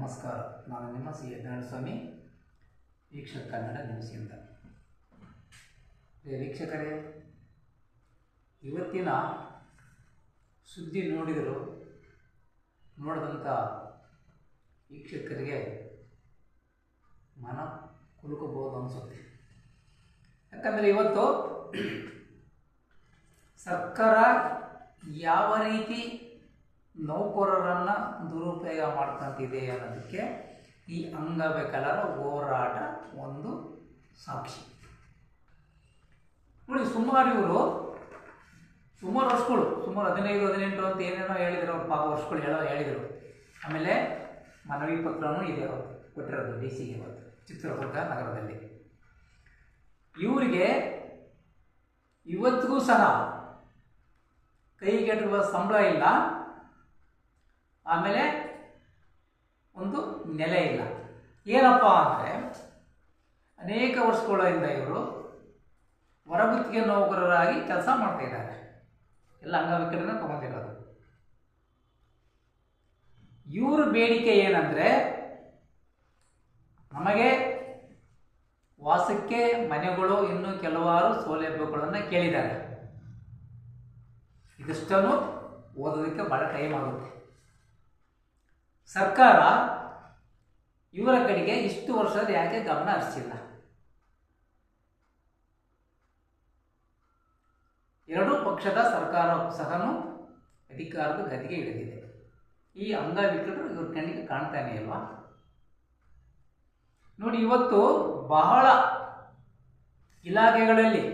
ನಮಸ್ಕಾರ. ನಾನು ನಿಮ್ಮ ಸಿ ಸ್ವಾಮಿ, ವೀಕ್ಷಕ ಕನ್ನಡ ನ್ಯೂಸಿಂದ. ವೀಕ್ಷಕರೇ, ಇವತ್ತಿನ ಸುದ್ದಿ ನೋಡಿದಂಥ ವೀಕ್ಷಕರಿಗೆ ಮನ ಕುಲುಕಬಹುದು ಅನಿಸುತ್ತೆ. ಯಾಕಂದರೆ ಇವತ್ತು ಸರ್ಕಾರ ಯಾವ ರೀತಿ ನೌಕರರನ್ನು ದುರುಪಯೋಗ ಮಾಡ್ಕೊಂತಿದೆ ಅನ್ನೋದಕ್ಕೆ ಈ ಅಂಗವಿಕಲರ ಹೋರಾಟ ಒಂದು ಸಾಕ್ಷಿ. ನೋಡಿ, ಸುಮಾರು ವರ್ಷಗಳು 15-18 ಅಂತ ಏನೇನೋ ಹೇಳಿದರು. ಅವ್ರ ಪಾಪ ವರ್ಷಗಳು ಹೇಳಿದರು. ಆಮೇಲೆ ಮನವಿ ಪತ್ರನೂ ಇದೆ ಕೊಟ್ಟಿರೋದು DC-ಗೆ ಇವತ್ತು ಚಿತ್ರದುರ್ಗ ನಗರದಲ್ಲಿ. ಇವರಿಗೆ ಇವತ್ತಿಗೂ ಸಹ ಕೈಗೆಟುಕುವ ಸಂಬಳ ಇಲ್ಲ, ಆಮೇಲೆ ಒಂದು ನೆಲೆ ಇಲ್ಲ. ಏನಪ್ಪ ಅಂದರೆ, ಅನೇಕ ವರ್ಷಗಳಿಂದ ಇವರು ಹೊರಗುತ್ತಿಗೆ ನೌಕರರಾಗಿ ಕೆಲಸ ಮಾಡ್ತಾ ಇದ್ದಾರೆ. ಎಲ್ಲ ಅಂಗವಿಕಲರನ್ನ ತಗೊಂಡಿರೋದು. ಇವ್ರ ಬೇಡಿಕೆ ಏನಂದರೆ, ನಮಗೆ ವಾಸಕ್ಕೆ ಮನೆಗಳು, ಇನ್ನೂ ಕೆಲವಾರು ಸೌಲಭ್ಯಗಳನ್ನು ಕೇಳಿದ್ದಾರೆ. ಇದಿಷ್ಟನ್ನು ಓದೋದಕ್ಕೆ ಭಾಳ ಟೈಮ್ ಆಗುತ್ತೆ. ಸರ್ಕಾರ ಇವರ ಕಡೆಗೆ ಇಷ್ಟು ವರ್ಷದ ಯಾಕೆ ಗಮನ ಹರಿಸಿಲ್ಲ? ಎರಡೂ ಪಕ್ಷದ ಸರ್ಕಾರ ಸಹ ಅಧಿಕಾರದ ಗದಿಗೆ ಇಳಿದಿದೆ. ಈ ಅಂಗವಿಕಲರು ಇವ್ರ ಕಣ್ಣಿಗೆ ಕಾಣ್ತಾನೆ ಅಲ್ವಾ? ನೋಡಿ, ಇವತ್ತು ಬಹಳ ಇಲಾಖೆಗಳಲ್ಲಿ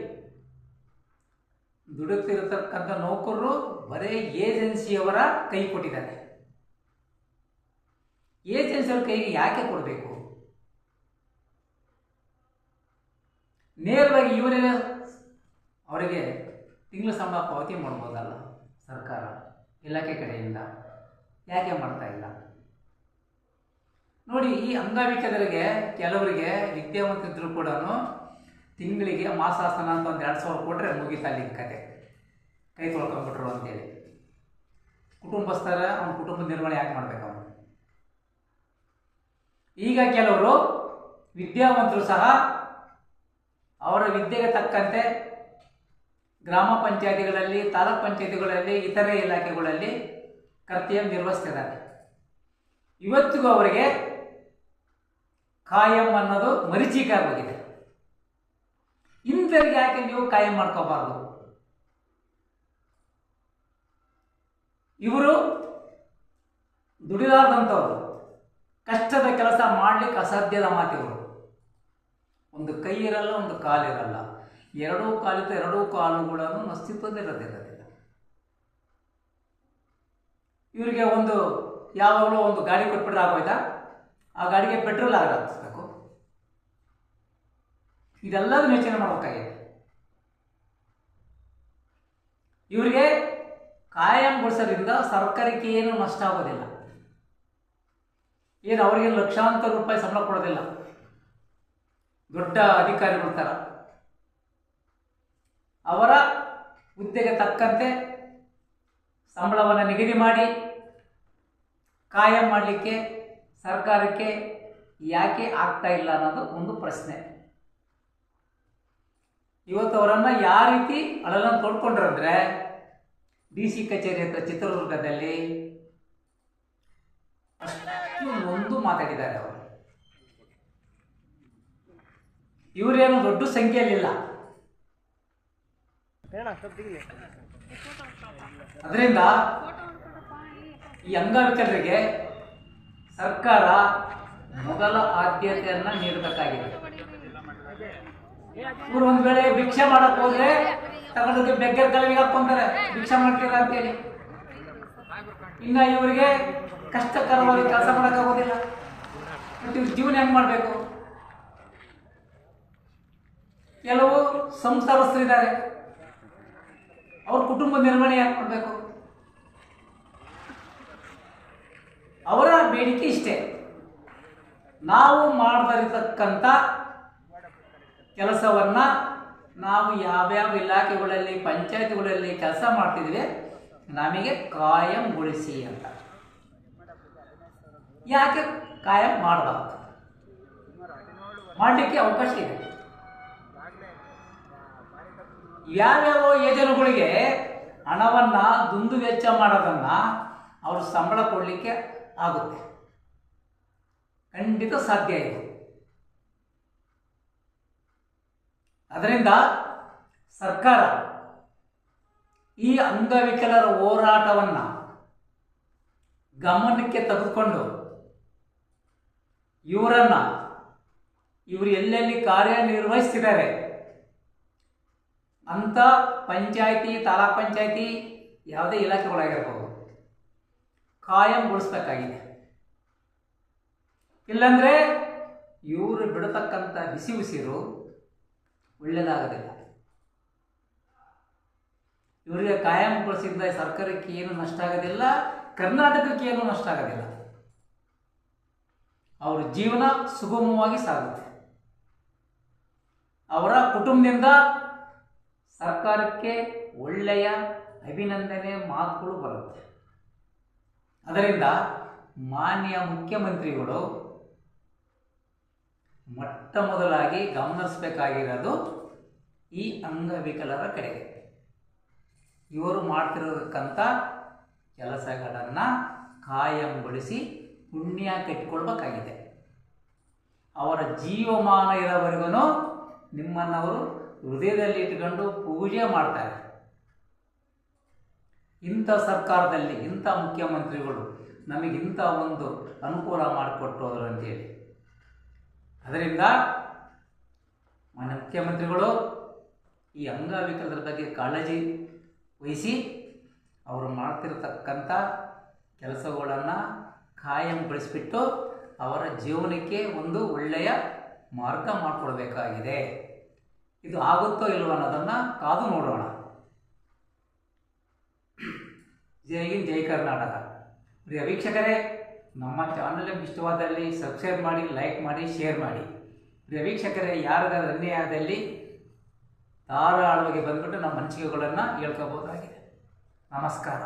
ದುಡುತ್ತಿರತಕ್ಕಂಥ ನೌಕರರು ಬರೇ ಏಜೆನ್ಸಿಯವರ ಕೈ ಕೊಟ್ಟಿದ್ದಾರೆ. ಏಜೆನ್ಸಿಯವ್ರ ಕೈಗೆ ಯಾಕೆ ಕೊಡಬೇಕು? ನೇರವಾಗಿ ಇವರೇ ಅವರಿಗೆ ತಿಂಗಳ ಸಂಬಳ ಪಾವತಿ ಮಾಡ್ಬೋದಲ್ಲ ಸರ್ಕಾರ, ಇಲಾಖೆ ಕಡೆಯಿಂದ. ಯಾಕೆ ಮಾಡ್ತಾ ಇಲ್ಲ? ನೋಡಿ, ಈ ಅಂಗವಿಕಲರಿಗೆ ಕೆಲವರಿಗೆ ವಿದ್ಯಾವಂತಿದ್ರು ಕೂಡ ತಿಂಗಳಿಗೆ ಮಾಸಾಸನ ಅಂತ ಒಂದು 2,000 ಕೊಟ್ಟರೆ ಮುಗಿತಾ ಅಲ್ಲಿ ಕತೆ, ಕೈ ತೊಳ್ಕೊಂಡ್ಬಿಟ್ರು ಅಂತೇಳಿ. ಕುಟುಂಬಸ್ಥರ ಅವನ ಕುಟುಂಬದ ನಿರ್ವಹಣೆ ಯಾಕೆ ಮಾಡ್ಬೇಕು ಅವನು? ಈಗ ಕೆಲವರು ವಿದ್ಯಾವಂತರು ಸಹ ಅವರ ವಿದ್ಯೆಗೆ ತಕ್ಕಂತೆ ಗ್ರಾಮ ಪಂಚಾಯತಿಗಳಲ್ಲಿ, ತಾಲೂಕ್ ಪಂಚಾಯತಿಗಳಲ್ಲಿ, ಇತರೆ ಇಲಾಖೆಗಳಲ್ಲಿ ಕರ್ತವ್ಯ ನಿರ್ವಹಿಸ್ತಿದ್ದಾರೆ. ಇವತ್ತಿಗೂ ಅವರಿಗೆ ಕಾಯಂ ಅನ್ನೋದು ಮರೀಚಿಕಾಗೋಗಿದೆ. ಇಂಥವ್ರಿಗೆ ಯಾಕೆ ನೀವು ಕಾಯಂ ಮಾಡ್ಕೋಬಾರ್ದು? ಇವರು ದುಡಿದಾದಂಥವ್ರು, ಕಷ್ಟದ ಕೆಲಸ ಮಾಡಲಿಕ್ಕೆ ಅಸಾಧ್ಯದ ಮಾತಿಗಳು. ಒಂದು ಕೈ ಇರಲ್ಲ, ಒಂದು ಕಾಲಿರಲ್ಲ, ಎರಡೂ ಕಾಲಿತ ಎರಡೂ ಕಾಲುಗಳನ್ನು ಅಸ್ತಿತ್ವದಲ್ಲಿರೋದಿಲ್ಲ. ಇವರಿಗೆ ಯಾವಾಗಲೂ ಒಂದು ಗಾಡಿ ಕೊಟ್ಬಿಟ್ರೆ ಆಗೋಯ್ತಾ? ಆ ಗಾಡಿಗೆ ಪೆಟ್ರೋಲ್ ಹಾಕಿಸ್ಬೇಕು. ಇದೆಲ್ಲದೂ ಯೋಚನೆ ಮಾಡಬೇಕಾಗಿದೆ. ಇವರಿಗೆ ಕಾಯಂಗೊಳಿಸೋದ್ರಿಂದ ಸರ್ಕಾರಕ್ಕೆ ಏನು ನಷ್ಟ ಆಗೋದಿಲ್ಲ. ಏನು ಅವರಿಗೆ ಲಕ್ಷಾಂತರ ರೂಪಾಯಿ ಸಂಬಳ ಕೊಡೋದಿಲ್ಲ, ದೊಡ್ಡ ಅಧಿಕಾರಿಗಳ ಥರ. ಅವರ ಹುದ್ದೆಗೆ ತಕ್ಕಂತೆ ಸಂಬಳವನ್ನು ನಿಗದಿ ಮಾಡಿ ಕಾಯಂ ಮಾಡಲಿಕ್ಕೆ ಸರ್ಕಾರಕ್ಕೆ ಯಾಕೆ ಆಗ್ತಾ ಇಲ್ಲ ಅನ್ನೋದು ಒಂದು ಪ್ರಶ್ನೆ. ಇವತ್ತು ಅವರನ್ನು ಯಾವ ರೀತಿ ಅಳಲನ್ನು ತೊಡ್ಕೊಂಡ್ರಂದ್ರೆ, DC ಕಚೇರಿ ಹತ್ರ ಚಿತ್ರದುರ್ಗದಲ್ಲಿ ಅಷ್ಟು ಒಂದು ಮಾತಾಡಿದ್ದಾರೆ ಅವರು. ಇವರೇನು ದೊಡ್ಡ ಸಂಖ್ಯೆಯಲ್ಲಿಲ್ಲ. ಅದರಿಂದ ಈ ಅಂಗವಿಕಲರಿಗೆ ಸರ್ಕಾರ ಮೊದಲ ಆದ್ಯತೆಯನ್ನ ನೀಡಬೇಕಾಗಿದೆ. ಇವರು ಒಂದ್ ವೇಳೆ ಭಿಕ್ಷೆ ಮಾಡಕ್ ಹೋದ್ರೆ ತಗೊಂಡೋಗಿ ಬೆಗ್ಗರ್ ಕಲವಿಗೆ ಹಾಕೊಂತಾರೆ, ಭಿಕ್ಷೆ ಮಾಡ್ತೀರ ಅಂತೇಳಿ. ಇನ್ನ ಇವರಿಗೆ ಕಷ್ಟಕರವಾಗಿ ಕೆಲಸ ಮಾಡೋಕ್ಕಾಗೋದಿಲ್ಲ. ಮತ್ತು ಇವ್ರ ಜೀವನ ಹೆಂಗ್ ಮಾಡಬೇಕು? ಕೆಲವು ಸಂಸಾರಸ್ಥರಿದ್ದಾರೆ, ಅವ್ರ ಕುಟುಂಬ ನಿರ್ವಹಣೆ ಯಾಕೆ ಮಾಡಬೇಕು? ಅವರ ಬೇಡಿಕೆ ಇಷ್ಟೇ, ನಾವು ಮಾಡದಿರತಕ್ಕಂಥ ಕೆಲಸವನ್ನ ನಾವು ಯಾವ್ಯಾವ ಇಲಾಖೆಗಳಲ್ಲಿ, ಪಂಚಾಯತ್ಗಳಲ್ಲಿ ಕೆಲಸ ಮಾಡ್ತಿದ್ವಿ, ನಮಗೆ ಕಾಯಂಗೊಳಿಸಿ ಅಂತ. ಯಾಕೆ ಕಾಯಂ ಮಾಡಬಾರ್ದು? ಮಾಡಲಿಕ್ಕೆ ಅವಕಾಶ ಇದೆ. ಯಾವ್ಯಾವ ಯೋಜನೆಗಳಿಗೆ ಹಣವನ್ನು ದುಂದು ವೆಚ್ಚ ಮಾಡೋದನ್ನು ಅವರು ಸಂಬಳ ಕೊಡಲಿಕ್ಕೆ ಆಗುತ್ತೆ, ಖಂಡಿತ ಸಾಧ್ಯ ಇದೆ. ಅದರಿಂದ ಸರ್ಕಾರ ಈ ಅಂಗವಿಕಲರ ಹೋರಾಟವನ್ನು ಗಮನಕ್ಕೆ ತೆಗೆದುಕೊಂಡು ಇವರು ಎಲ್ಲೆಲ್ಲಿ ಕಾರ್ಯನಿರ್ವಹಿಸ್ತಿದ್ದಾರೆ ಅಂತ ಪಂಚಾಯಿತಿ, ತಾಲೂಕ್ ಪಂಚಾಯಿತಿ, ಯಾವುದೇ ಇಲಾಖೆಗಳಾಗಿರ್ಬೋದು, ಕಾಯಂಗೊಳಿಸ್ಬೇಕಾಗಿದೆ. ಇಲ್ಲಾಂದರೆ ಇವರು ಬಿಡತಕ್ಕಂಥ ಬಿಸಿ ಉಸಿರು ಒಳ್ಳೆಯದಾಗೋದಿಲ್ಲ. ಇವರಿಗೆ ಕಾಯಂಗೊಳಿಸಿದ ಸರ್ಕಾರಕ್ಕೆ ಏನು ನಷ್ಟ ಆಗೋದಿಲ್ಲ, ಕರ್ನಾಟಕಕ್ಕೆ ಏನು ನಷ್ಟ ಆಗೋದಿಲ್ಲ. ಅವರ ಜೀವನ ಸುಗಮವಾಗಿ ಸಾಗುತ್ತೆ. ಅವರ ಕುಟುಂಬದಿಂದ ಸರ್ಕಾರಕ್ಕೆ ಒಳ್ಳೆಯ ಅಭಿನಂದನೆ ಮಾತುಗಳು ಬರುತ್ತೆ. ಅದರಿಂದ ಮಾನ್ಯ ಮುಖ್ಯಮಂತ್ರಿಗಳು ಮೊಟ್ಟ ಮೊದಲಾಗಿ ಗಮನಿಸಬೇಕಾಗಿರೋದು ಈ ಅಂಗವಿಕಲರ ಕಡೆಗೆ. ಇವರು ಮಾಡ್ತಿರೋದಕ್ಕಂಥ ಕೆಲಸಗಳನ್ನು ಕಾಯಂಗೊಳಿಸಿ ಪುಣ್ಯ ಕಟ್ಟಿಕೊಳ್ಬೇಕಾಗಿದೆ. ಅವರ ಜೀವಮಾನ ಇರೋವರೆಗೂ ನಿಮ್ಮನ್ನವರು ಹೃದಯದಲ್ಲಿ ಇಟ್ಕೊಂಡು ಪೂಜೆ ಮಾಡ್ತಾರೆ. ಇಂಥ ಸರ್ಕಾರದಲ್ಲಿ ಇಂಥ ಮುಖ್ಯಮಂತ್ರಿಗಳು ನಮಗಿಂಥ ಒಂದು ಅನುಕೂಲ ಮಾಡಿಕೊಟ್ಟೋರು ಅಂತೇಳಿ. ಅದರಿಂದ ಮಾನ್ಯ ಮುಖ್ಯಮಂತ್ರಿಗಳು ಈ ಅಂಗವಿಕಲರ ಬಗ್ಗೆ ಕಾಳಜಿ ವಹಿಸಿ ಅವರು ಮಾಡ್ತಿರತಕ್ಕಂಥ ಕೆಲಸಗಳನ್ನು ಕಾಯಂಗೊಳಿಸಿಬಿಟ್ಟು ಅವರ ಜೀವನಕ್ಕೆ ಒಂದು ಒಳ್ಳೆಯ ಮಾರ್ಗ ಮಾಡಿಕೊಡ್ಬೇಕಾಗಿದೆ. ಇದು ಆಗುತ್ತೋ ಇಲ್ವೋ ಅನ್ನೋದನ್ನು ಕಾದು ನೋಡೋಣ. ಜೈ ಹಿಂದ್, ಜೈ ಕರ್ನಾಟಕ. ಪ್ರಿಯ ವೀಕ್ಷಕರೇ, ನಮ್ಮ ಚಾನಲ್ ಇಷ್ಟವಾದಲ್ಲಿ ಸಬ್ಸ್ಕ್ರೈಬ್ ಮಾಡಿ, ಲೈಕ್ ಮಾಡಿ, ಶೇರ್ ಮಾಡಿ. ಪ್ರಿಯ ವೀಕ್ಷಕರೇ, ಯಾರಿಗಾದ್ರೂ ಅನ್ಯಾಯದಲ್ಲಿ ಧಾರಾಳವಾಗಿ ಬಂದ್ಬಿಟ್ಟು ನಮ್ಮ ಅನಿಸಿಕೆಗಳನ್ನು ಹೇಳ್ಕೋಬೋದಾಗಿದೆ. ನಮಸ್ಕಾರ.